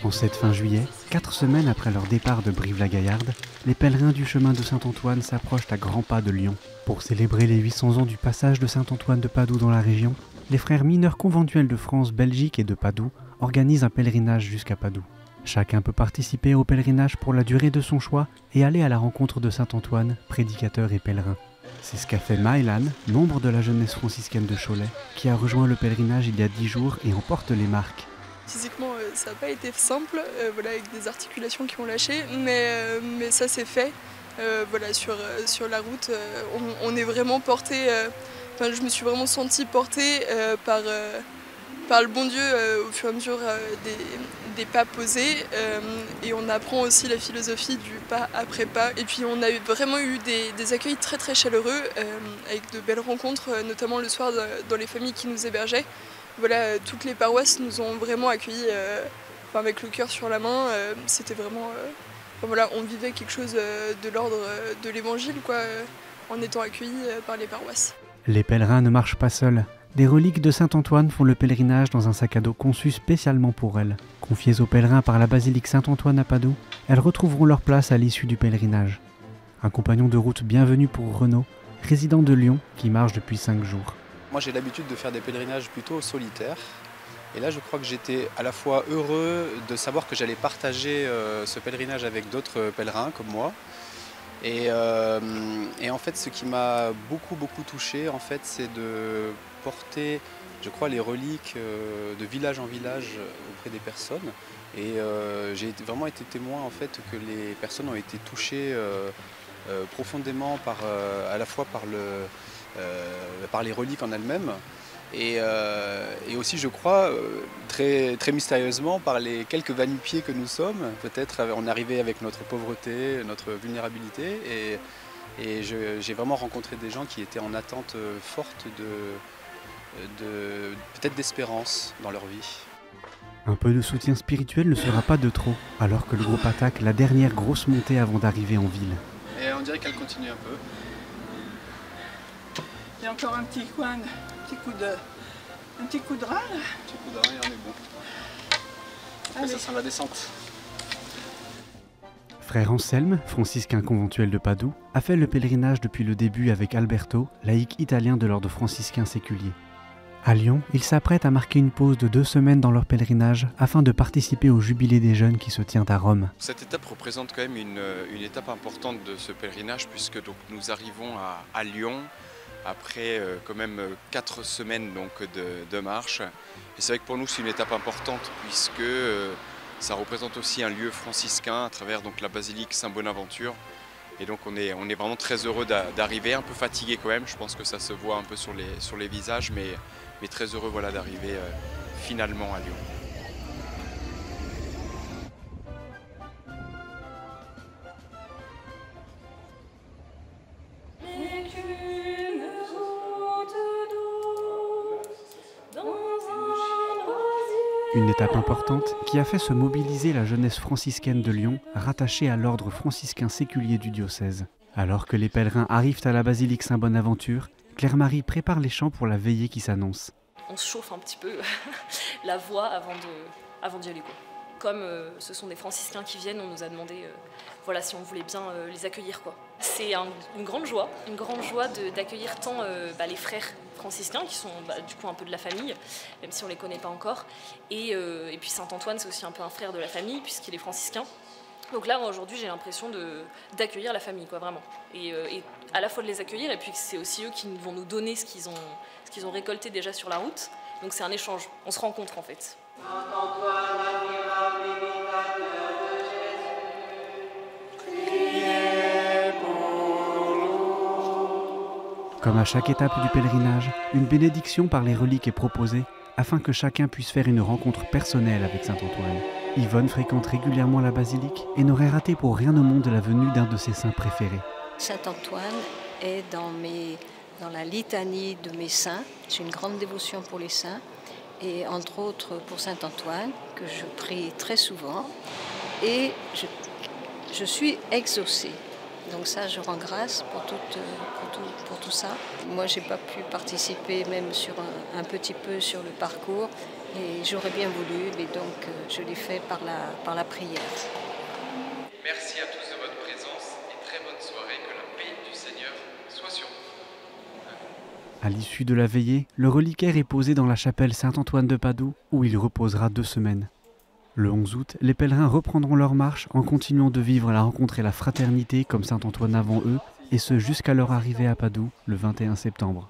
En cette fin juillet, 4 semaines après leur départ de Brive-la-Gaillarde, les pèlerins du chemin de Saint-Antoine s'approchent à grands pas de Lyon. Pour célébrer les 800 ans du passage de Saint-Antoine de Padoue dans la région, les frères mineurs conventuels de France, Belgique et de Padoue organisent un pèlerinage jusqu'à Padoue. Chacun peut participer au pèlerinage pour la durée de son choix et aller à la rencontre de Saint-Antoine, prédicateur et pèlerin. C'est ce qu'a fait Maëlan, membre de la jeunesse franciscaine de Cholet, qui a rejoint le pèlerinage il y a 10 jours et en porte les marques. Physiquement, ça n'a pas été simple, avec des articulations qui ont lâché, mais ça s'est fait. Sur la route, on est vraiment porté. Je me suis vraiment sentie portée par le bon Dieu au fur et à mesure des pas posés. Et on apprend aussi la philosophie du pas après pas. Et puis on a vraiment eu des accueils très très chaleureux, avec de belles rencontres, notamment le soir dans les familles qui nous hébergeaient. Toutes les paroisses nous ont vraiment accueillis avec le cœur sur la main. C'était vraiment... on vivait quelque chose de l'ordre de l'évangile, en étant accueillis par les paroisses. Les pèlerins ne marchent pas seuls. Des reliques de Saint-Antoine font le pèlerinage dans un sac à dos conçu spécialement pour elles. Confiées aux pèlerins par la basilique Saint-Antoine à Padoue, elles retrouveront leur place à l'issue du pèlerinage. Un compagnon de route bienvenu pour Renaud, résident de Lyon, qui marche depuis 5 jours. Moi j'ai l'habitude de faire des pèlerinages plutôt solitaires. Et là je crois que j'étais à la fois heureux de savoir que j'allais partager ce pèlerinage avec d'autres pèlerins comme moi. Et en fait ce qui m'a beaucoup touché en fait, c'est de porter, je crois, les reliques de village en village auprès des personnes. Et j'ai vraiment été témoin en fait que les personnes ont été touchées profondément à la fois par les reliques en elles-mêmes et aussi je crois très mystérieusement par les quelques va-nu-pieds que nous sommes. Peut-être on est arrivé avec notre pauvreté, notre vulnérabilité et j'ai vraiment rencontré des gens qui étaient en attente forte peut-être d'espérance dans leur vie. Un peu de soutien spirituel ne sera pas de trop, alors que le groupe attaque la dernière grosse montée avant d'arriver en ville. Et on dirait qu'elle continue un peu. Il y a encore un petit coup de rein. Un petit coup de rein, on est bon. Après, ça sera la descente. Frère Anselme, franciscain conventuel de Padoue, a fait le pèlerinage depuis le début avec Alberto, laïc italien de l'ordre franciscain séculier. À Lyon, ils s'apprêtent à marquer une pause de 2 semaines dans leur pèlerinage afin de participer au jubilé des jeunes qui se tient à Rome. Cette étape représente quand même une étape importante de ce pèlerinage puisque donc, nous arrivons à Lyon après quand même 4 semaines donc, de marche. Et c'est vrai que pour nous c'est une étape importante puisque ça représente aussi un lieu franciscain à travers donc, la basilique Saint-Bonaventure. Et donc on est vraiment très heureux d'arriver, un peu fatigué quand même, je pense que ça se voit un peu sur les visages, mais très heureux d'arriver finalement à Lyon. Une étape importante qui a fait se mobiliser la jeunesse franciscaine de Lyon, rattachée à l'ordre franciscain séculier du diocèse. Alors que les pèlerins arrivent à la basilique Saint-Bonaventure, Claire-Marie prépare les chants pour la veillée qui s'annonce. On se chauffe un petit peu la voix avant d'y aller. Comme ce sont des franciscains qui viennent, on nous a demandé si on voulait bien les accueillir. C'est une grande joie d'accueillir tant les frères franciscains qui sont du coup un peu de la famille, même si on ne les connaît pas encore. Et puis Saint-Antoine, c'est aussi un peu un frère de la famille puisqu'il est franciscain. Donc là, aujourd'hui, j'ai l'impression d'accueillir la famille, vraiment. Et à la fois de les accueillir, et puis c'est aussi eux qui vont nous donner ce qu'ils ont récolté déjà sur la route. Donc c'est un échange, on se rencontre en fait. Comme à chaque étape du pèlerinage, une bénédiction par les reliques est proposée afin que chacun puisse faire une rencontre personnelle avec Saint-Antoine. Yvonne fréquente régulièrement la basilique et n'aurait raté pour rien au monde la venue d'un de ses saints préférés. Saint-Antoine est dans la litanie de mes saints. J'ai une grande dévotion pour les saints et entre autres pour Saint-Antoine que je prie très souvent et je suis exaucée. Donc ça, je rends grâce pour tout ça. Moi, je n'ai pas pu participer même sur un petit peu sur le parcours. Et j'aurais bien voulu, mais donc je l'ai fait par la prière. Merci à tous de votre présence et très bonne soirée. Que la paix du Seigneur soit sur vous. À l'issue de la veillée, le reliquaire est posé dans la chapelle Saint-Antoine de Padoue où il reposera 2 semaines. Le 11 août, les pèlerins reprendront leur marche en continuant de vivre la rencontre et la fraternité comme Saint-Antoine avant eux, et ce jusqu'à leur arrivée à Padoue le 21 septembre.